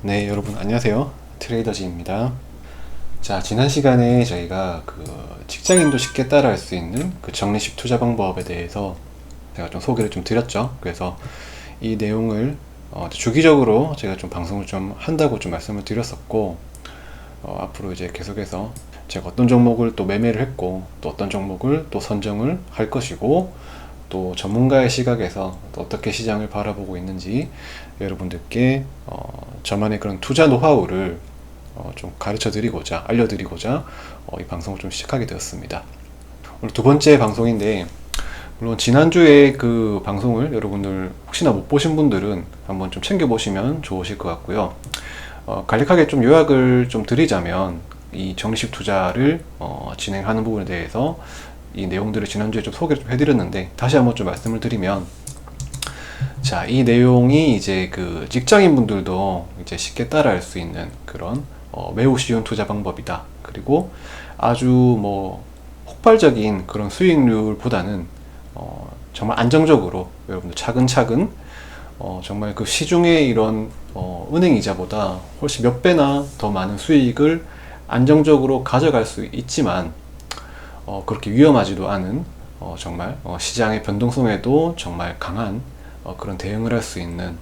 네, 여러분 안녕하세요. 트레이더즈입니다. 자, 지난 시간에 저희가 직장인도 쉽게 따라할 수 있는 적립식 투자 방법에 대해서 제가 좀 소개를 좀 드렸죠. 그래서 이 내용을 주기적으로 제가 좀 방송을 좀 한다고 좀 말씀을 드렸었고, 앞으로 이제 계속해서 제가 어떤 종목을 또 매매를 했고, 또 어떤 종목을 또 선정을 할 것이고, 또 전문가의 시각에서 또 어떻게 시장을 바라보고 있는지 여러분들께 저만의 그런 투자 노하우를 좀 가르쳐 드리고자, 알려드리고자 이 방송을 좀 시작하게 되었습니다. 오늘 두 번째 방송인데, 물론 지난주에 그 방송을 여러분들 혹시나 못 보신 분들은 한번 좀 챙겨보시면 좋으실 것 같고요. 간략하게 좀 요약을 좀 드리자면, 이 적립식 투자를 진행하는 부분에 대해서 이 내용들을 지난주에 좀 소개를 좀 해드렸는데, 다시 한번 좀 말씀을 드리면, 자, 이 내용이 이제 직장인 분들도 이제 쉽게 따라할 수 있는 그런 매우 쉬운 투자 방법이다. 그리고 아주 폭발적인 그런 수익률보다는 정말 안정적으로 여러분들 차근차근 정말 그 시중의 이런 은행 이자보다 훨씬 몇 배나 더 많은 수익을 안정적으로 가져갈 수 있지만 그렇게 위험하지도 않은 정말 시장의 변동성에도 정말 강한 그런 대응을 할 수 있는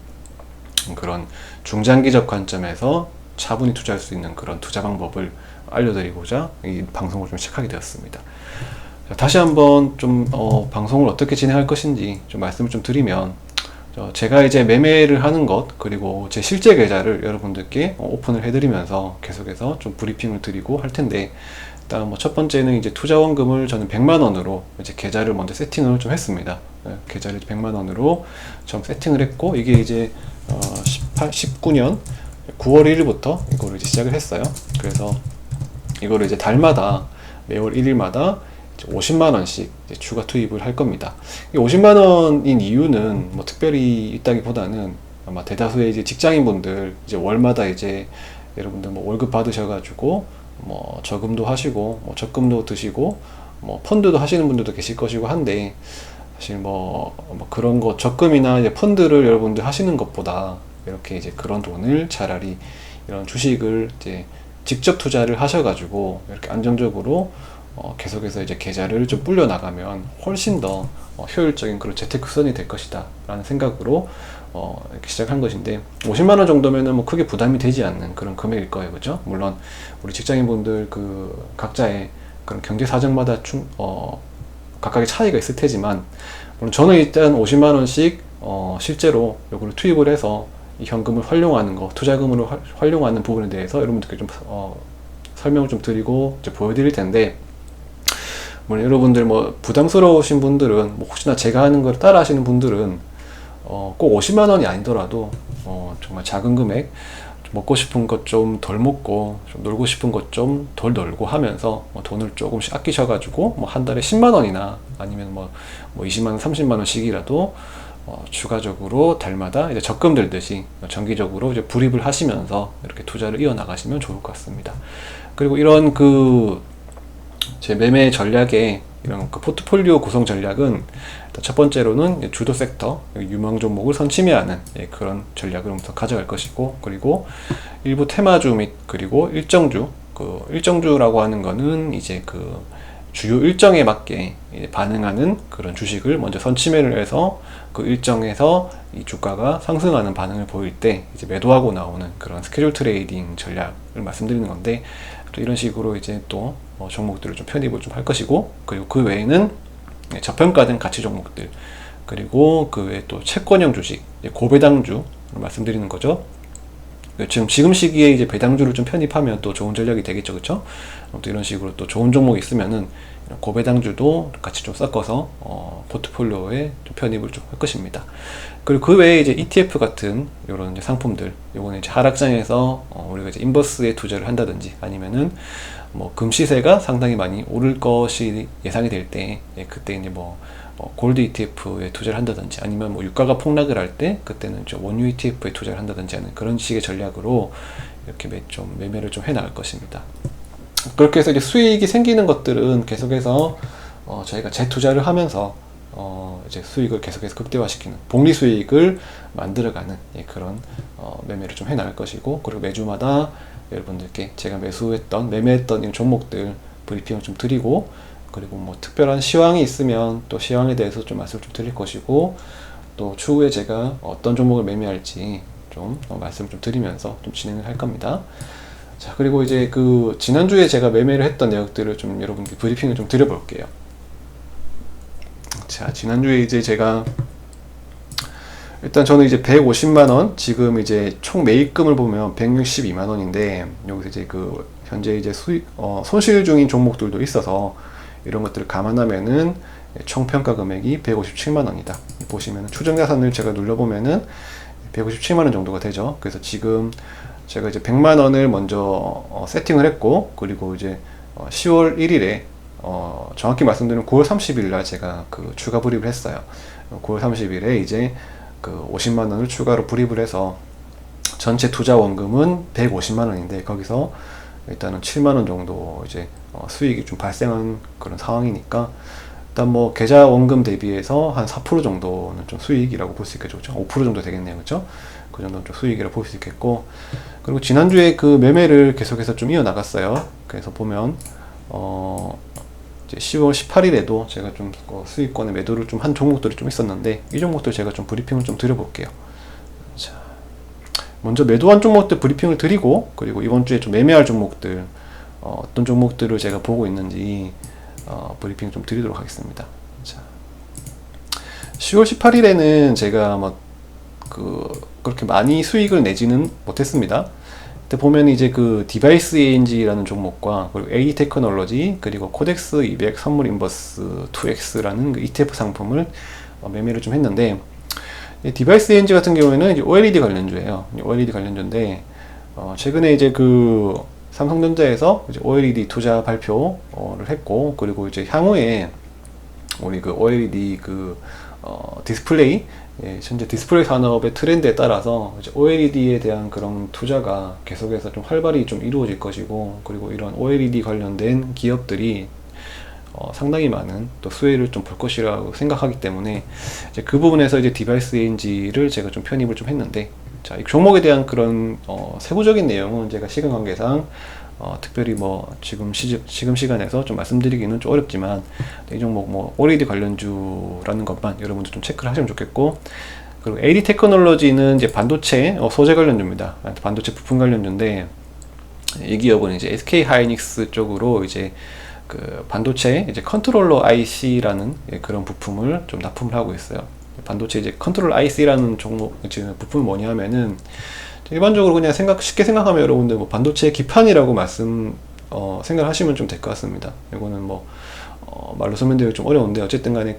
그런 중장기적 관점에서 차분히 투자할 수 있는 그런 투자 방법을 알려드리고자 이 방송을 좀 시작하게 되었습니다. 자, 다시 한번 좀 방송을 어떻게 진행할 것인지 좀 말씀을 좀 드리면, 제가 이제 매매를 하는 것, 그리고 제 실제 계좌를 여러분들께 오픈을 해드리면서 계속해서 좀 브리핑을 드리고 할 텐데, 일단 첫 번째는 이제 투자원금을 저는 100만 원으로 이제 계좌를 먼저 세팅을 좀 했습니다. 계좌를 100만 원으로 좀 세팅을 했고, 이게 이제 19년 9월 1일부터 이거를 이제 시작을 했어요. 그래서 이거를 이제 달마다 매월 1일마다 50만 원씩 추가 투입을 할 겁니다. 50만 원인 이유는 특별히 있다기보다는 아마 대다수의 이제 직장인분들 이제 월마다 이제 여러분들 월급 받으셔가지고 저금도 하시고 적금도 드시고 펀드도 하시는 분들도 계실 것이고 한데, 사실 그런 거 적금이나 이제 펀드를 여러분들 하시는 것보다 이렇게 이제 그런 돈을 차라리 이런 주식을 이제 직접 투자를 하셔가지고 이렇게 안정적으로 계속해서 이제 계좌를 좀 불려 나가면 훨씬 더 효율적인 그런 재테크 수단이 될 것이다 라는 생각으로 이렇게 시작한 것인데, 50만 원 정도면은 크게 부담이 되지 않는 그런 금액일 거예요. 그죠? 물론 우리 직장인분들 각자의 그런 경제 사정마다 각각의 차이가 있을 테지만, 물론 저는 일단 50만 원씩 실제로 요거를 투입을 해서 이 현금을 활용하는 거, 투자금으로 활용하는 부분에 대해서 여러분들께 좀 설명을 좀 드리고 이제 보여드릴 텐데, 물론 여러분들 부담스러우신 분들은 혹시나 제가 하는 걸 따라 하시는 분들은 꼭 50만 원이 아니더라도 정말 작은 금액, 먹고 싶은 것 좀 덜 먹고 좀 놀고 싶은 것 좀 덜 놀고 하면서 돈을 조금씩 아끼셔가지고 한 달에 10만 원이나 아니면 20만 원, 30만 원씩이라도 추가적으로 달마다 이제 적금 들듯이 정기적으로 이제 불입을 하시면서 이렇게 투자를 이어나가시면 좋을 것 같습니다. 그리고 이런 제 매매 전략에 이런 포트폴리오 구성 전략은, 첫 번째로는 주도 섹터, 유망 종목을 선침해하는 그런 전략을 우선 가져갈 것이고, 그리고 일부 테마주 및 그리고 일정주, 일정주라고 하는 거는 이제 주요 일정에 맞게 반응하는 그런 주식을 먼저 선침해를 해서 그 일정에서 이 주가가 상승하는 반응을 보일 때 이제 매도하고 나오는 그런 스케줄 트레이딩 전략을 말씀드리는 건데, 또 이런 식으로 이제 또 종목들을 좀 편입을 좀 할 것이고, 그리고 그 외에는 저평가된 가치 종목들, 그리고 그 외에 또 채권형 주식, 고배당주를 말씀드리는 거죠. 지금 시기에 이제 배당주를 좀 편입하면 또 좋은 전략이 되겠죠, 그렇죠? 또 이런 식으로 또 좋은 종목이 있으면은 고배당주도 같이 좀 섞어서 포트폴리오에 좀 편입을 좀 할 것입니다. 그리고 그 외에 이제 ETF 같은 이런 이제 상품들, 요거는 이제 하락장에서 우리가 이제 인버스에 투자를 한다든지, 아니면은 금시세가 상당히 많이 오를 것이 예상이 될 때, 그때 이제 골드 ETF에 투자를 한다든지, 아니면 유가가 폭락을 할 때 그때는 좀 원유 ETF에 투자를 한다든지 하는 그런 식의 전략으로 이렇게 매매를 좀 해나갈 것입니다. 그렇게 해서 이제 수익이 생기는 것들은 계속해서 저희가 재투자를 하면서 이제 수익을 계속해서 극대화시키는 복리 수익을 만들어가는 그런 매매를 좀 해나갈 것이고, 그리고 매주마다 여러분들께 제가 매매했던 이런 종목들 브리핑을 좀 드리고, 그리고 뭐 특별한 시황이 있으면 또 시황에 대해서 좀 말씀을 좀 드릴 것이고, 또 추후에 제가 어떤 종목을 매매할지 좀 말씀을 좀 드리면서 좀 진행을 할 겁니다. 자, 그리고 이제 그 지난주에 제가 매매를 했던 내역들을 좀 여러분께 브리핑을 좀 드려볼게요. 자, 지난주에 이제 제가 일단 저는 이제 150만원, 지금 이제 총 매입금을 보면 162만원인데, 여기서 이제 그 현재 이제 손실 중인 종목들도 있어서 이런 것들을 감안하면은 총 평가 금액이 157만원이다. 보시면은 추정 자산을 제가 눌러보면은 157만원 정도가 되죠. 그래서 지금 제가 이제 100만원을 먼저 세팅을 했고, 그리고 이제 10월 1일에 정확히 말씀드리면 9월 30일 날 제가 그 추가 불입을 했어요. 9월 30일에 이제 그 50만원을 추가로 불입을 해서 전체 투자 원금은 150만원인데, 거기서 일단은 7만원 정도 이제 수익이 좀 발생한 그런 상황이니까, 일단 뭐 계좌 원금 대비해서 한 4% 정도는 좀 수익이라고 볼 수 있겠죠. 5% 정도 되겠네요. 그렇죠? 그 정도는 좀 수익이라고 볼 수 있겠고, 그리고 지난주에 그 매매를 계속해서 좀 이어나갔어요. 그래서 보면 이제 10월 18일에도 제가 좀 수익권의 매도를 좀 한 종목들이 좀 있었는데, 이 종목들 제가 좀 브리핑을 좀 드려볼게요. 자, 먼저 매도한 종목들 브리핑을 드리고, 그리고 이번 주에 좀 매매할 종목들 어떤 종목들을 제가 보고 있는지 브리핑 좀 드리도록 하겠습니다. 자, 10월 18일에는 제가 그렇게 많이 수익을 내지는 못했습니다. 그때 보면 이제 그 디바이스 ANG라는 종목과, 그리고 AD 테크놀로지, 그리고 코덱스 200 선물 인버스 2X라는 그 ETF 상품을 매매를 좀 했는데, 디바이스 ANG 같은 경우에는 이제 OLED 관련주예요. OLED 관련주인데, 최근에 이제 그 삼성전자에서 이제 OLED 투자 발표를 했고, 그리고 이제 향후에 우리 그 OLED 디스플레이, 현재 디스플레이 산업의 트렌드에 따라서 이제 OLED에 대한 그런 투자가 계속해서 좀 활발히 좀 이루어질 것이고, 그리고 이런 OLED 관련된 기업들이 상당히 많은 또 수혜를 좀 볼 것이라고 생각하기 때문에, 이제 그 부분에서 이제 디바이스 ANG를 제가 좀 편입을 좀 했는데, 자, 이 종목에 대한 그런 세부적인 내용은 제가 시간 관계상 특별히 뭐 지금 시간에서 좀 말씀드리기는 좀 어렵지만, 이 종목 뭐 OLED 관련주라는 것만 여러분들 좀 체크를 하시면 좋겠고, 그리고 AD 테크놀로지는 이제 반도체 소재 관련주입니다. 반도체 부품 관련주인데, 이 기업은 이제 SK 하이닉스 쪽으로 이제 그 반도체 이제 컨트롤러 IC라는 그런 부품을 좀 납품을 하고 있어요. 반도체 이제 컨트롤 IC라는 종목 지금 부품이 뭐냐 하면은, 일반적으로 그냥 쉽게 생각하면 여러분들 뭐 반도체 기판이라고 생각하시면 좀 될 것 같습니다. 이거는 뭐 말로 설명드리기 좀 어려운데, 어쨌든 간에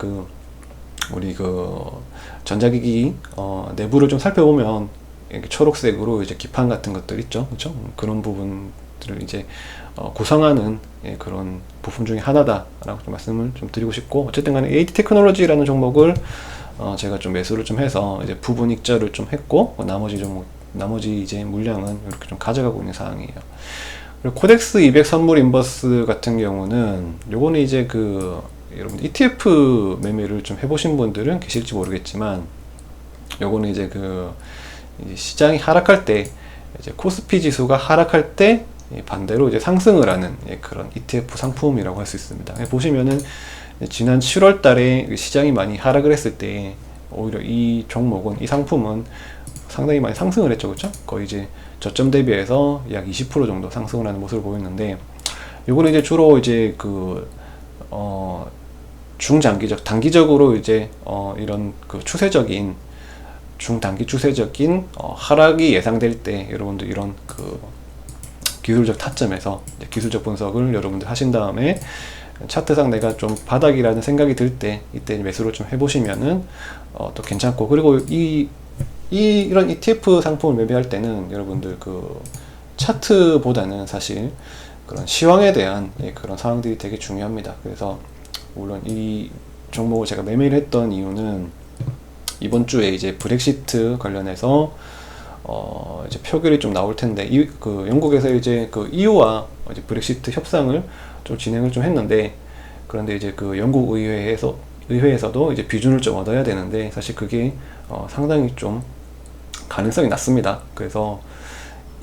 우리 전자기기 내부를 좀 살펴보면 이렇게 초록색으로 이제 기판 같은 것들 있죠, 그렇죠? 그런 부분들을 이제 구성하는 그런 부품 중에 하나다라고 좀 말씀을 좀 드리고 싶고, 어쨌든 간에 AD 테크놀로지라는 종목을 제가 좀 매수를 좀 해서 이제 부분 익절을 좀 했고, 나머지 이제 물량은 이렇게 좀 가져가고 있는 상황이에요. 그리고 코덱스 200 선물 인버스 같은 경우는, 요거는 이제 여러분 ETF 매매를 좀 해보신 분들은 계실지 모르겠지만, 요거는 이제 이제 시장이 하락할 때, 이제 코스피 지수가 하락할 때 반대로 이제 상승을 하는 그런 ETF 상품이라고 할 수 있습니다. 보시면은 지난 7월 달에 시장이 많이 하락을 했을 때, 오히려 이 상품은 상당히 많이 상승을 했죠, 그렇죠? 거의 이제 저점 대비해서 약 20% 정도 상승을 하는 모습을 보였는데, 요거는 이제 주로 이제 단기적으로 이제 이런 중단기 추세적인 하락이 예상될 때, 여러분들 이런 기술적 타점에서 이제 기술적 분석을 여러분들 하신 다음에, 차트상 내가 좀 바닥이라는 생각이 들 때, 이때 매수를 좀 해보시면은 또 괜찮고, 그리고 이런 ETF 상품을 매매할 때는 여러분들 차트보다는 사실 그런 시황에 대한 그런 상황들이 되게 중요합니다. 그래서 물론 이 종목을 제가 매매를 했던 이유는, 이번 주에 이제 브렉시트 관련해서 이제 표결이 좀 나올 텐데, 영국에서 이제 EU와 이제 브렉시트 협상을 좀 진행을 좀 했는데, 그런데 이제 영국 의회에서 의회에서도 이제 비준을 좀 얻어야 되는데 사실 그게 상당히 좀 가능성이 낮습니다. 그래서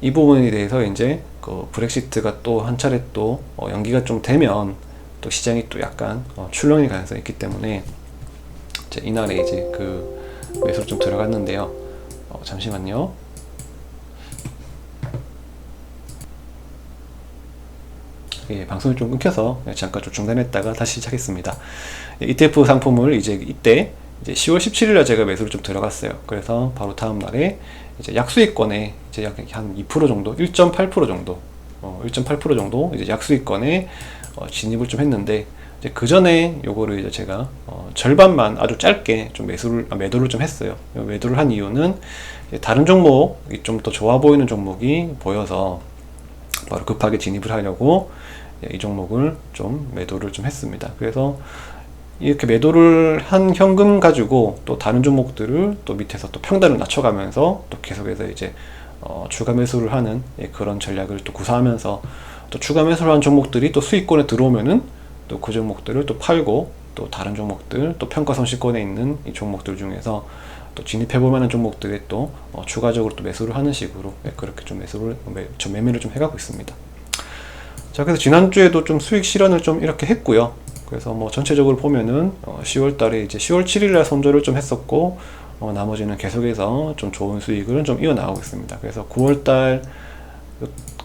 이 부분에 대해서 이제 그 브렉시트가 또 한 차례 또 연기가 좀 되면 또 시장이 또 약간 출렁일 가능성이 있기 때문에 이제 이날에 이제 그 매수로 좀 들어갔는데요. 잠시만요. 예, 방송이 좀 끊겨서 잠깐 좀 중단했다가 다시 시작했습니다. ETF 상품을 이제 이때 이제 10월 17일에 제가 매수를 좀 들어갔어요. 그래서 바로 다음 날에 이제 약수익권에 이제 약 한 2% 정도, 1.8% 정도, 1.8% 정도 이제 약수익권에 진입을 좀 했는데 이제 그 전에 요거를 이제 제가 절반만 아주 짧게 좀 매도를 좀 했어요. 매도를 한 이유는 다른 종목이 좀 더 좋아 보이는 종목이 보여서 바로 급하게 진입을 하려고 이 종목을 좀 매도를 좀 했습니다. 그래서 이렇게 매도를 한 현금 가지고 또 다른 종목들을 또 밑에서 또 평단을 낮춰가면서 또 계속해서 이제 추가 매수를 하는 그런 전략을 또 구사하면서 또 추가 매수를 한 종목들이 또 수익권에 들어오면은 또 그 종목들을 또 팔고 또 다른 종목들 또 평가손실권에 있는 이 종목들 중에서 또 진입해볼 만한 종목들에 또 추가적으로 또 매수를 하는 식으로 그렇게 좀 매매를 좀 해가고 있습니다. 자, 그래서 지난주에도 좀 수익 실현을 좀 이렇게 했고요. 그래서 뭐 전체적으로 보면은 10월 달에 이제 10월 7일 날 손절을 좀 했었고 나머지는 계속해서 좀 좋은 수익을 좀 이어나가고 있습니다. 그래서 9월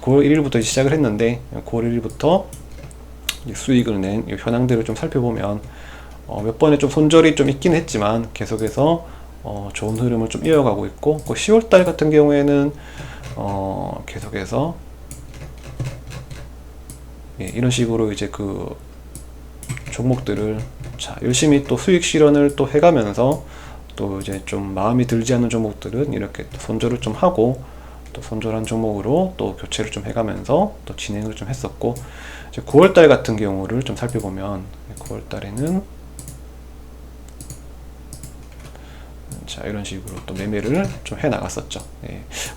1일부터 시작을 했는데 9월 1일부터 수익을 낸 현황들을 좀 살펴보면 몇 번의 좀 손절이 좀 있긴 했지만 계속해서 좋은 흐름을 좀 이어가고 있고 10월달 같은 경우에는 계속해서 이런 식으로 이제 그 종목들을 열심히 또 수익 실현을 또 해가면서 또 이제 좀 마음이 들지 않는 종목들은 이렇게 또 손절을 좀 하고 또 손절한 종목으로 또 교체를 좀 해가면서 또 진행을 좀 했었고 이제 9월달 같은 경우를 좀 살펴보면 9월달에는 자, 이런 식으로 또 매매를 좀 해 나갔었죠.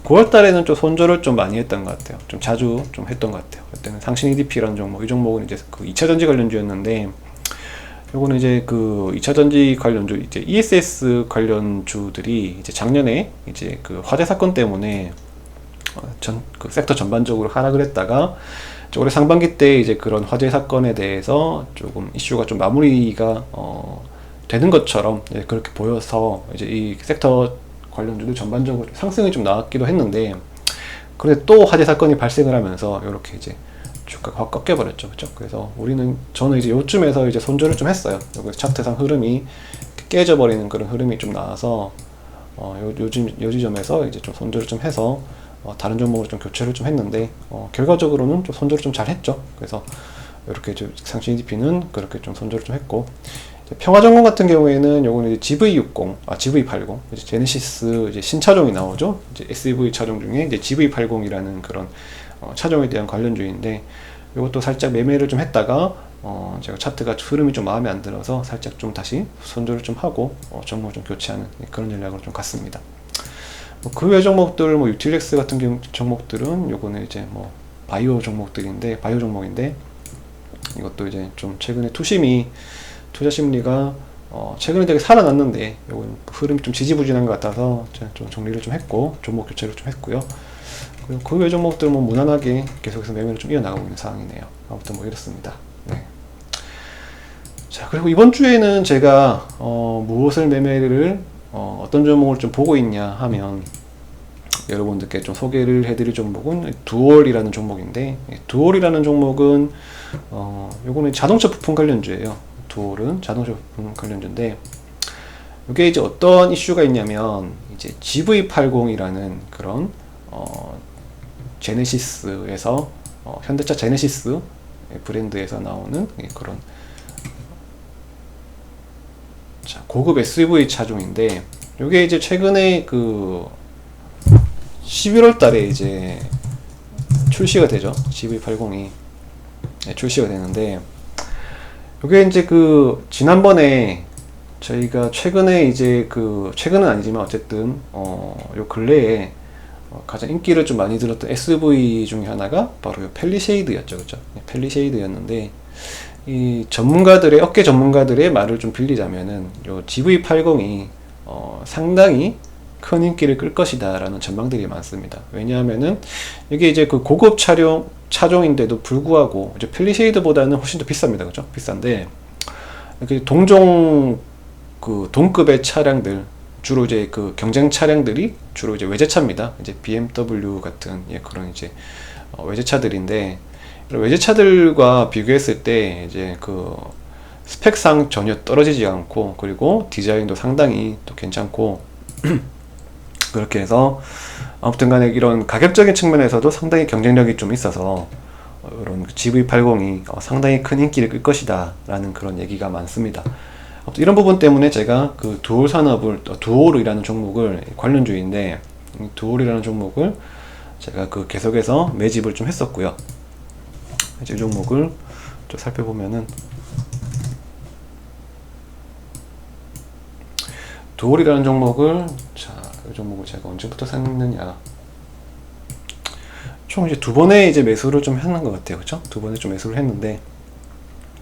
9월 달에는 좀 손절을 좀 많이 했던 것 같아요. 좀 자주 좀 했던 것 같아요. 그때는 상신 EDP라는 종목, 이 종목은 이제 그 2차 전지 관련주였는데, 요거는 이제 그 2차 전지 관련주, 이제 ESS 관련주들이 이제 작년에 이제 그 화재 사건 때문에 그 섹터 전반적으로 하락을 했다가, 올해 상반기 때 이제 그런 화재 사건에 대해서 조금 이슈가 좀 마무리가 되는 것처럼 그렇게 보여서 이제 이 섹터 관련주도 전반적으로 상승이 좀 나왔기도 했는데 그런데 또 화재 사건이 발생을 하면서 이렇게 이제 주가가 확 꺾여버렸죠. 그렇죠? 그래서 저는 이제 요쯤에서 이제 손절을 좀 했어요. 여기 차트상 흐름이 깨져버리는 그런 흐름이 좀 나와서 요 지점에서 이제 좀 손절을 좀 해서 다른 종목으로 좀 교체를 좀 했는데 결과적으로는 좀 손절을 좀 잘 했죠. 그래서 이렇게 상신 EDP는 그렇게 좀 손절을 좀 했고 평화전공 같은 경우에는 요거는 이제 GV80, 이제 제네시스 이제 신차종이 나오죠. 이제 SUV 차종 중에 이제 GV80이라는 그런 차종에 대한 관련주인데 요것도 살짝 매매를 좀 했다가 제가 차트가 흐름이 좀 마음에 안 들어서 살짝 좀 다시 손절을 좀 하고 종목을 좀 교체하는 그런 전략으로 좀 갔습니다. 그 외 종목들 유틸렉스 같은 종목들은 요거는 이제 바이오 종목인데 이것도 이제 좀 최근에 투자 심리가 최근에 되게 살아났는데 요건 흐름이 좀 지지부진한 것 같아서 좀 정리를 좀 했고 종목 교체를 좀 했고요. 그리고 그 외 종목들은 무난하게 계속해서 매매를 좀 이어나가고 있는 상황이네요. 아무튼 이렇습니다. 네. 자, 그리고 이번 주에는 제가 무엇을 매매를 어떤 종목을 좀 보고 있냐 하면 여러분들께 좀 소개를 해드릴 종목은 두올이라는 종목인데 두올이라는 종목은 요거는 자동차 부품 관련주예요. 두올은 자동차 부품 관련주인데 이게 이제 어떤 이슈가 있냐면 이제 GV80이라는 그런 제네시스에서 현대차 제네시스 브랜드에서 나오는 그런 고급 SUV 차종인데 이게 이제 최근에 그 11월 달에 이제 출시가 되죠. GV80이 출시가 되는데 이게 이제 그 지난번에 저희가 최근에 이제 최근은 아니지만 어쨌든 요 근래에 가장 인기를 좀 많이 들었던 SUV 중에 하나가 바로 요 펠리쉐이드였죠. 그죠? 펠리쉐이드였는데 이 전문가들의 업계 전문가들의 말을 좀 빌리자면은 요 GV80이 상당히 큰 인기를 끌 것이다라는 전망들이 많습니다. 왜냐하면은 이게 이제 그 고급 차종인데도 불구하고 이제 펠리쉐이드보다는 훨씬 더 비쌉니다. 그죠? 비싼데 이렇게 동급의 차량들, 주로 이제 그 경쟁 차량들이 주로 이제 외제차입니다. 이제 BMW 같은 그런 이제 외제차들인데, 외제차들과 비교했을 때 이제 그 스펙상 전혀 떨어지지 않고, 그리고 디자인도 상당히 또 괜찮고 그렇게 해서 아무튼 간에 이런 가격적인 측면에서도 상당히 경쟁력이 좀 있어서 이런 GV80이 상당히 큰 인기를 끌 것이다 라는 그런 얘기가 많습니다. 이런 부분 때문에 제가 그 두올 산업을, 두올이라는 종목을 관련주인데, 두올이라는 종목을 제가 그 계속해서 매집을 좀 했었고요. 이제 이 종목을 좀 살펴보면은, 두올이라는 종목을, 자, 이 종목을 제가 언제부터 샀느냐. 총 이제 두 번의 이제 매수를 좀 했는 것 같아요. 그쵸? 두 번에 좀 매수를 했는데,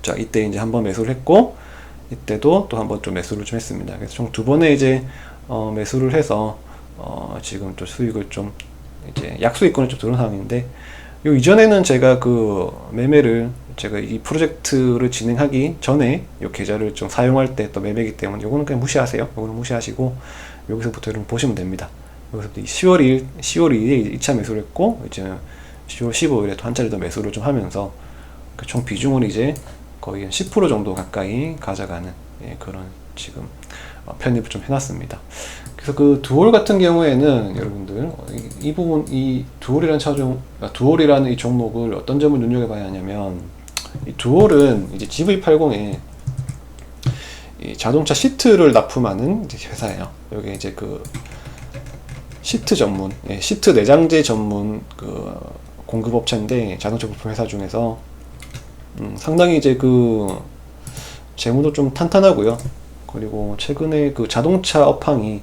자, 이때 이제 한번 매수를 했고, 이때도 또 한번 좀 매수를 좀 했습니다. 그래서 총 두 번에 이제 매수를 해서 지금 또 수익을 좀 이제 약수익권을 좀 들은 상황인데, 요 이전에는 제가 그 매매를, 제가 이 프로젝트를 진행하기 전에 요 계좌를 좀 사용할 때 또 매매이기 때문에 요거는 그냥 무시하세요. 요거는 무시하시고 여기서부터 여러분 보시면 됩니다. 여기서부터 10월 2일에 2차 매수를 했고, 이제 10월 15일에 또 한 차례 더 매수를 좀 하면서 총 비중을 이제 거의 한 10% 정도 가까이 가져가는 그런 지금 편입을 좀 해놨습니다. 그래서 그 두올 같은 경우에는 여러분들 이 부분, 이 두올이라는 차종, 두올이라는 이 종목을 어떤 점을 눈여겨봐야 하냐면, 이 두올은 이제 GV80에 이 자동차 시트를 납품하는 이제 회사예요. 여기 이제 그 시트 전문, 시트 내장재 전문 그 공급업체인데, 자동차 부품 회사 중에서 상당히 이제 그 재무도 좀 탄탄하고요. 그리고 최근에 그 자동차 업황이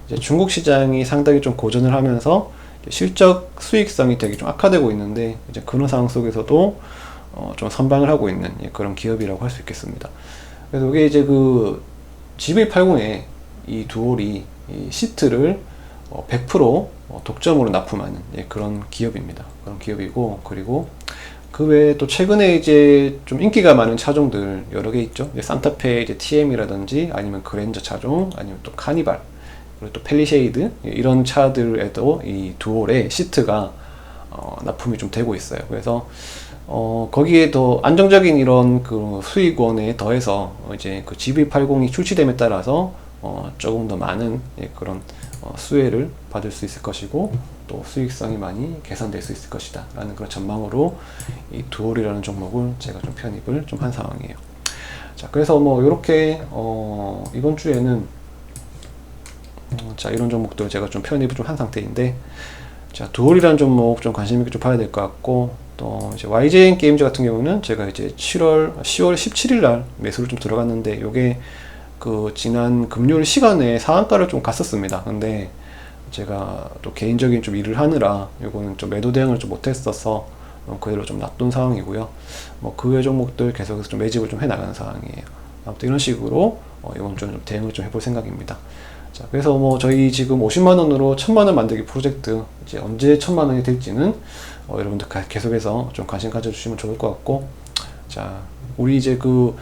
이제 중국 시장이 상당히 좀 고전을 하면서 실적 수익성이 되게 좀 악화되고 있는데, 이제 그런 상황 속에서도 좀 선방을 하고 있는 그런 기업이라고 할 수 있겠습니다. 그래서 이게 이제 그 GV80에 이 두올이 이 시트를 100% 독점으로 납품하는 그런 기업입니다. 그런 기업이고, 그리고 그 외에 또 최근에 이제 좀 인기가 많은 차종들 여러 개 있죠. 산타페 이제 TM이라든지, 아니면 그랜저 차종, 아니면 또 카니발, 그리고 또 펠리쉐이드, 이런 차들에도 이 두올의 시트가 납품이 좀 되고 있어요. 그래서 거기에 더 안정적인 이런 그 수익원에 더해서 이제 그 GV80이 출시됨에 따라서 조금 더 많은 그런 수혜를 받을 수 있을 것이고, 또 수익성이 많이 개선될 수 있을 것이다 라는 그런 전망으로 이 두올이라는 종목을 제가 좀 편입을 좀 한 상황이에요. 자, 그래서 뭐 이렇게 이번 주에는 자, 이런 종목들 제가 좀 편입을 좀 한 상태인데, 자, 두올이라는 종목 좀 관심 있게 좀 봐야 될 것 같고, 또 이제 YJN 게임즈 같은 경우는 제가 이제 10월 17일 날 매수를 좀 들어갔는데, 요게 그 지난 금요일 시간에 상한가를 좀 갔었습니다. 근데 제가 또 개인적인 좀 일을 하느라 요거는 좀 매도 대응을 좀 못했어서 그대로 좀 놔둔 상황이고요. 뭐 그 외 종목들 계속해서 좀 매집을 좀 해나가는 상황이에요. 아무튼 이런 식으로 이번 주는 좀 대응을 좀 해볼 생각입니다. 자, 그래서 뭐 저희 지금 50만원으로 1000만원 만들기 프로젝트, 이제 언제 1000만원이 될지는 여러분들 계속해서 좀 관심 가져주시면 좋을 것 같고, 자, 우리 이제 그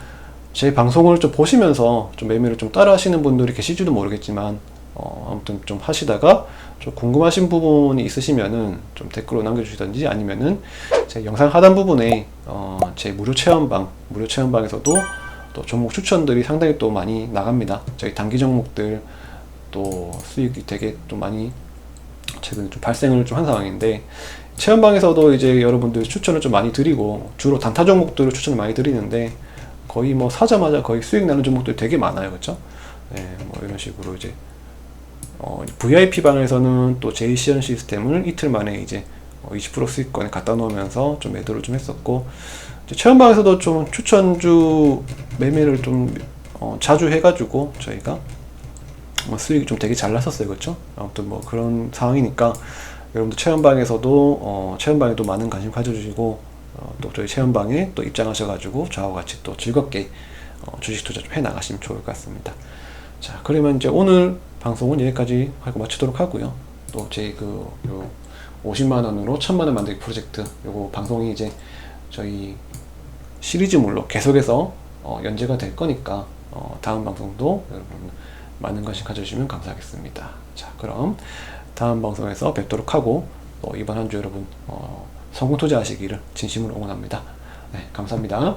제 방송을 좀 보시면서 좀 매매를 좀 따라 하시는 분들이 계실지도 모르겠지만, 아무튼 좀 하시다가 좀 궁금하신 부분이 있으시면은 좀 댓글로 남겨주시던지, 아니면은 제 영상 하단 부분에 제 무료 체험방에서도 또 종목 추천들이 상당히 또 많이 나갑니다. 저희 단기 종목들 또 수익이 되게 좀 많이 최근에 좀 발생을 좀 한 상황인데, 체험방에서도 이제 여러분들 추천을 좀 많이 드리고, 주로 단타 종목들을 추천을 많이 드리는데, 거의 뭐 사자마자 거의 수익 나는 종목들이 되게 많아요. 그렇죠? 네, 뭐 이런 식으로 이제 VIP 방에서는 또 제이시언 시스템을 이틀 만에 이제 20% 수익권에 갖다 놓으면서 좀 매도를 좀 했었고, 이제 체험방에서도 좀 추천주 매매를 좀 자주 해가지고 저희가 수익이 좀 되게 잘 났었어요. 그렇죠? 아무튼 뭐 그런 상황이니까 여러분들 체험방에서도 체험방에도 많은 관심 가져주시고, 또 저희 체험방에 또 입장하셔가지고 저하고 같이 또 즐겁게 주식 투자 좀 해나가시면 좋을 것 같습니다. 자, 그러면 이제 오늘 방송은 여기까지 하고 마치도록 하고요. 또 제 요 50만원으로 1000만원 만들기 프로젝트 요거 방송이 이제 저희 시리즈물로 계속해서 연재가 될 거니까 다음 방송도 여러분 많은 관심 가져주시면 감사하겠습니다. 자, 그럼 다음 방송에서 뵙도록 하고 또 이번 한 주 여러분 성공 투자하시기를 진심으로 응원합니다. 네, 감사합니다.